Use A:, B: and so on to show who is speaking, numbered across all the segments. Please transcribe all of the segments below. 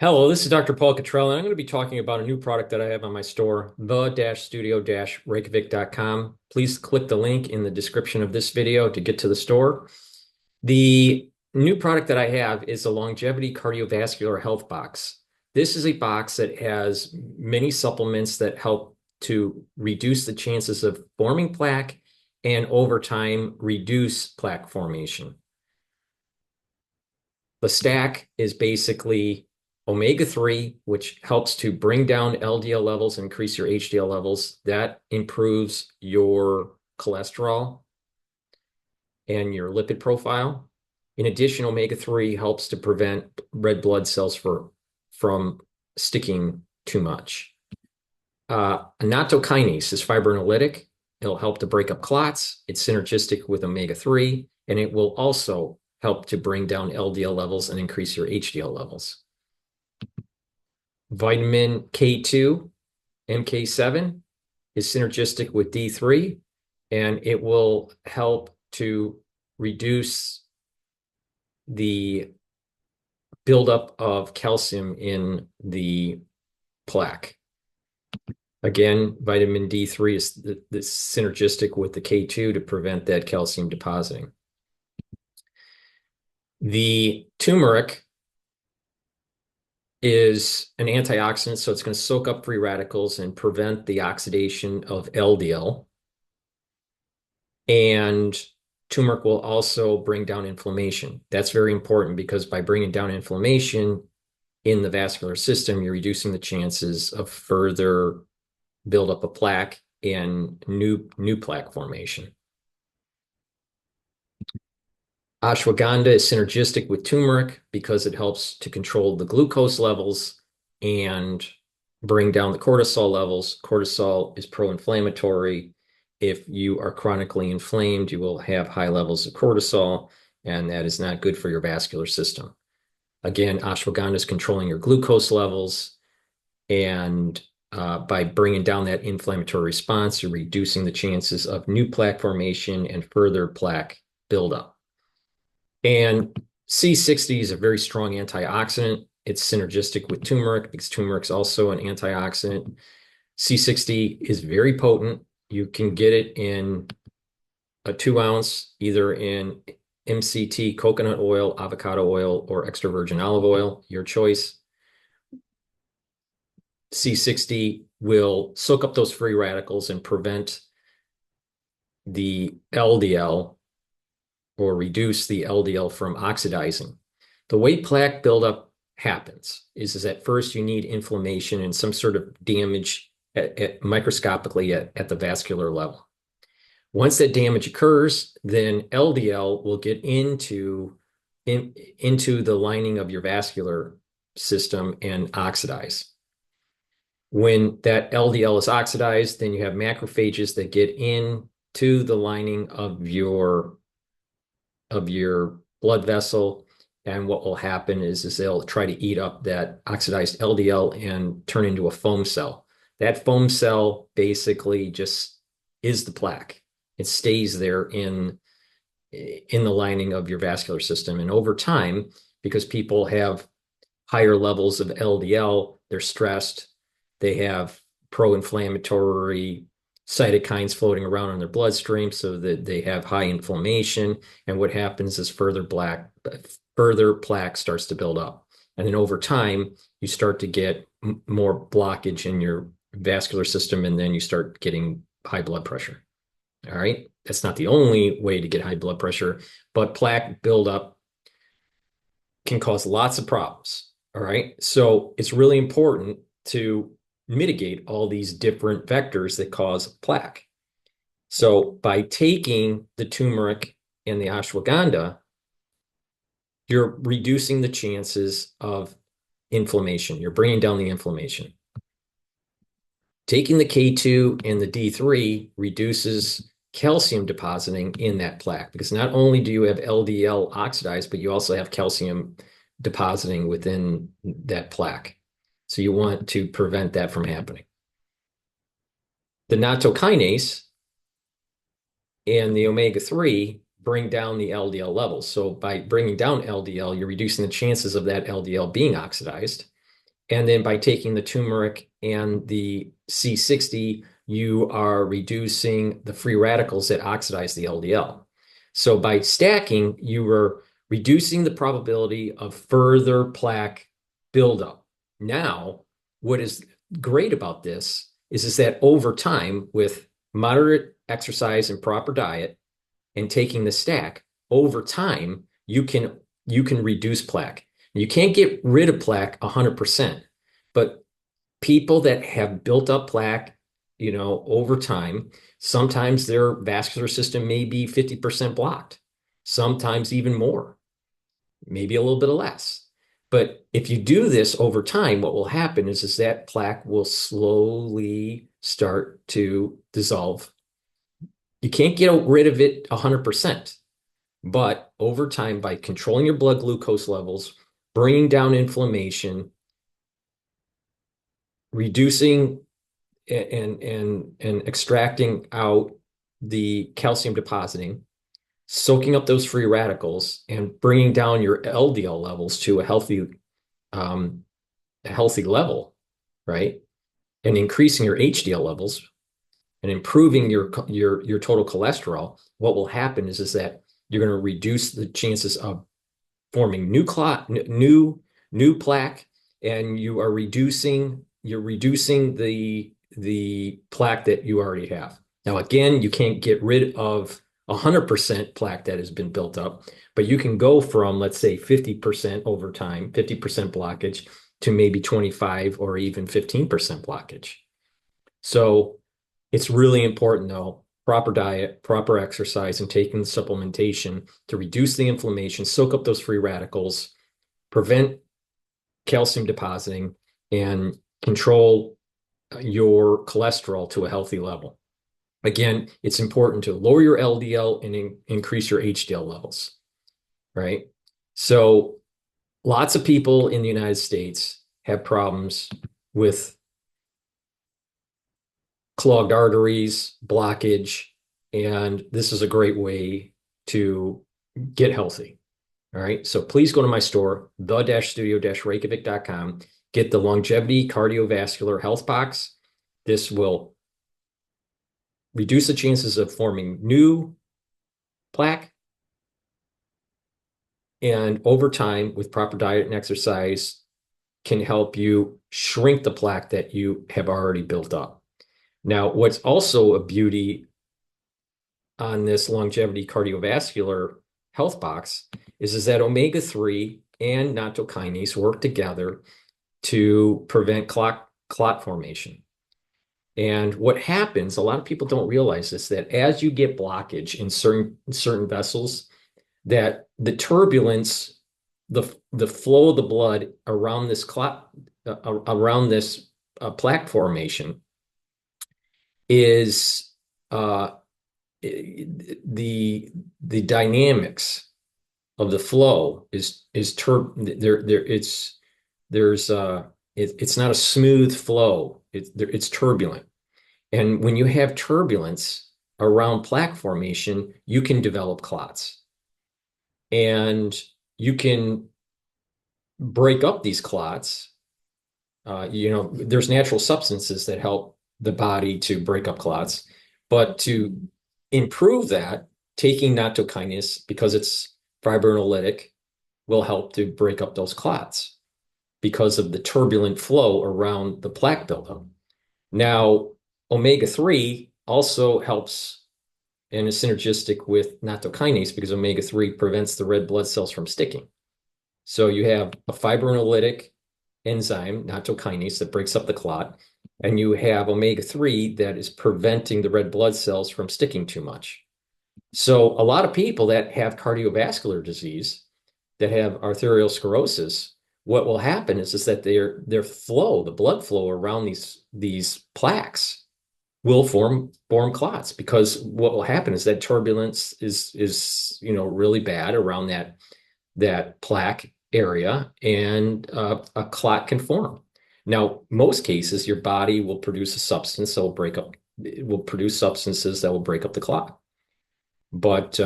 A: Hello, this is Dr. Paul Cottrell, and I'm going to be talking about a new product that I have on my store, the-studio-reykjavik.com. Please click the link in the description of this video to get to the store. The new product that I have is a longevity cardiovascular health box. This is a box that has many supplements that help to reduce the chances of forming plaque and over time reduce plaque formation. The stack is basically omega-3, which helps to bring down LDL levels and increase your HDL levels. That improves your cholesterol and your lipid profile. In addition, omega-3 helps to prevent red blood cells from sticking too much. Nattokinase is fibrinolytic. It'll help to break up clots. It's synergistic with omega-3, and it will also help to bring down LDL levels and increase your HDL levels. Vitamin K2, MK7, is synergistic with D3, and it will help to reduce the buildup of calcium in the plaque. Again, vitamin D3 is synergistic with the K2 to prevent that calcium depositing. The turmeric is an antioxidant, so it's going to soak up free radicals and prevent the oxidation of LDL. And turmeric will also bring down inflammation. That's very important because by bringing down inflammation in the vascular system, you're reducing the chances of further buildup of plaque and new plaque formation. Ashwagandha is synergistic with turmeric because it helps to control the glucose levels and bring down the cortisol levels. Cortisol is pro-inflammatory. If you are chronically inflamed, you will have high levels of cortisol, and that is not good for your vascular system. Again, ashwagandha is controlling your glucose levels, and by bringing down that inflammatory response, you're reducing the chances of new plaque formation and further plaque buildup. And C60 is a very strong antioxidant. It's synergistic with turmeric because turmeric is also an antioxidant. C60 is very potent. You can get it in a 2-ounce, either in MCT coconut oil, avocado oil, or extra virgin olive oil, your choice. C60 will soak up those free radicals and prevent the LDL or reduce the LDL from oxidizing. The way plaque buildup happens is at first you need inflammation and some sort of damage microscopically at the vascular level. Once that damage occurs, then LDL will get into the lining of your vascular system and oxidize. When that LDL is oxidized, then you have macrophages that get into the lining of your blood vessel, and what will happen is they'll try to eat up that oxidized LDL and turn into a foam cell. That foam cell basically just is the plaque. It stays there in the lining of your vascular system, and over time, because people have higher levels of LDL, they're stressed, they have pro-inflammatory cytokines floating around in their bloodstream so that they have high inflammation. And what happens is further plaque starts to build up. And then over time, you start to get more blockage in your vascular system, and then you start getting high blood pressure. All right. That's not the only way to get high blood pressure, but plaque buildup can cause lots of problems. All right. So it's really important to mitigate all these different vectors that cause plaque. So by taking the turmeric and the ashwagandha, you're reducing the chances of inflammation. You're bringing down the inflammation. Taking the K2 and the D3 reduces calcium depositing in that plaque because not only do you have LDL oxidized, but you also have calcium depositing within that plaque. So you want to prevent that from happening. The nattokinase and the omega-3 bring down the LDL levels. So by bringing down LDL, you're reducing the chances of that LDL being oxidized. And then by taking the turmeric and the C60, you are reducing the free radicals that oxidize the LDL. So by stacking, you are reducing the probability of further plaque buildup. Now, what is great about this is that over time, with moderate exercise and proper diet and taking the stack, over time, you can reduce plaque. You can't get rid of plaque 100%, but people that have built up plaque, over time, sometimes their vascular system may be 50% blocked, sometimes even more, maybe a little bit less. But if you do this over time, what will happen is that plaque will slowly start to dissolve. You can't get rid of it 100%, but over time, by controlling your blood glucose levels, bringing down inflammation, reducing and extracting out the calcium depositing, soaking up those free radicals, and bringing down your LDL levels to um, a healthy level, right? And increasing your HDL levels and improving your total cholesterol. What will happen is that you're going to reduce the chances of forming new plaque, and you're reducing the plaque that you already have. Now, again, you can't get rid of 100% plaque that has been built up, but you can go from, let's say, 50% over time, 50% blockage, to maybe 25 or even 15% blockage. So it's really important, though, proper diet, proper exercise, and taking the supplementation to reduce the inflammation, soak up those free radicals, prevent calcium depositing, and control your cholesterol to a healthy level. Again, it's important to lower your LDL and increase your HDL levels, right? So lots of people in the United States have problems with clogged arteries, blockage, and this is a great way to get healthy. All right. So please go to my store, the-studio-reykjavik.com, get the Longevity Cardiovascular Health Box. This will reduce the chances of forming new plaque. And over time, with proper diet and exercise, can help you shrink the plaque that you have already built up. Now, what's also a beauty on this Longevity Cardiovascular Health Box is that omega-3 and nattokinase work together to prevent clot formation. And what happens, a lot of people don't realize this, that as you get blockage in certain vessels, that the turbulence, the flow of the blood around this plaque formation is the dynamics of the flow it's not a smooth flow. It's turbulent. And when you have turbulence around plaque formation, you can develop clots. And you can break up these clots. There's natural substances that help the body to break up clots. But to improve that, taking nattokinase, because it's fibrinolytic, will help to break up those clots because of the turbulent flow around the plaque buildup. Now, omega-3 also helps and is synergistic with nattokinase because omega-3 prevents the red blood cells from sticking. So you have a fibrinolytic enzyme, nattokinase, that breaks up the clot, and you have omega-3 that is preventing the red blood cells from sticking too much. So a lot of people that have cardiovascular disease, that have arteriosclerosis, what will happen is that their flow, the blood flow around these plaques, will form clots, because what will happen is that turbulence is really bad around that plaque area, and a clot can form. Now, most cases, your body will produce a substance that will produce substances that will break up the clot. But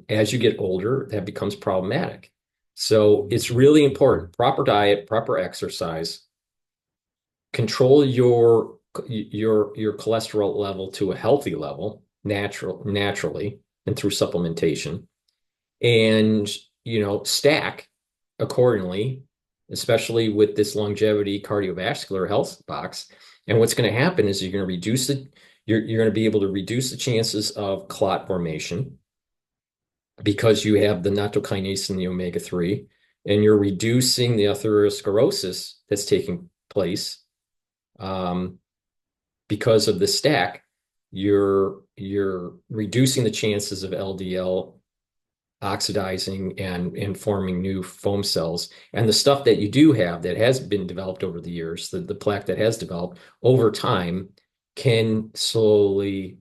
A: as you get older, that becomes problematic. So it's really important: proper diet, proper exercise, control your cholesterol level to a healthy level naturally and through supplementation, and stack accordingly, especially with this longevity cardiovascular health box. And what's going to happen is you're going to be able to reduce the chances of clot formation because you have the nattokinase and the omega-3, and you're reducing the atherosclerosis that's taking place because of the stack. You're reducing the chances of LDL oxidizing and forming new foam cells. And the stuff that you do have that has been developed over the years, the plaque that has developed over time, can slowly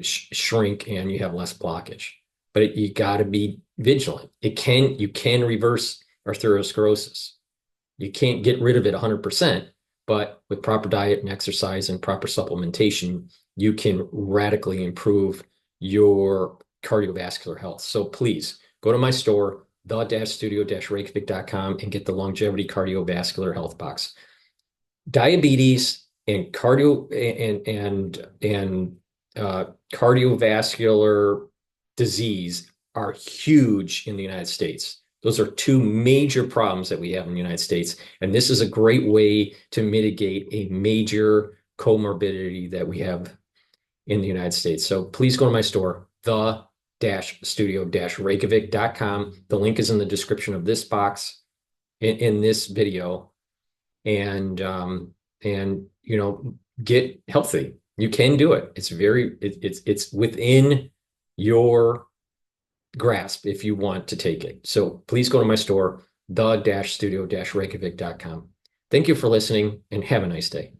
A: shrink, and you have less blockage. But you got to be vigilant. You can reverse atherosclerosis. You can't get rid of it 100%, but with proper diet and exercise and proper supplementation, you can radically improve your cardiovascular health. So please go to my store, the-studio-reykjavik.com, and get the longevity cardiovascular health box. Diabetes and cardiovascular disease are huge in the United States. Those are two major problems that we have in the United States. And this is a great way to mitigate a major comorbidity that we have in the United States. So please go to my store, the-studio-reykjavik.com. The link is in the description of this box in this video. And get healthy. You can do it. It's within your grasp if you want to take it. So please go to my store, the-studio-reykjavik.com. Thank you for listening, and have a nice day.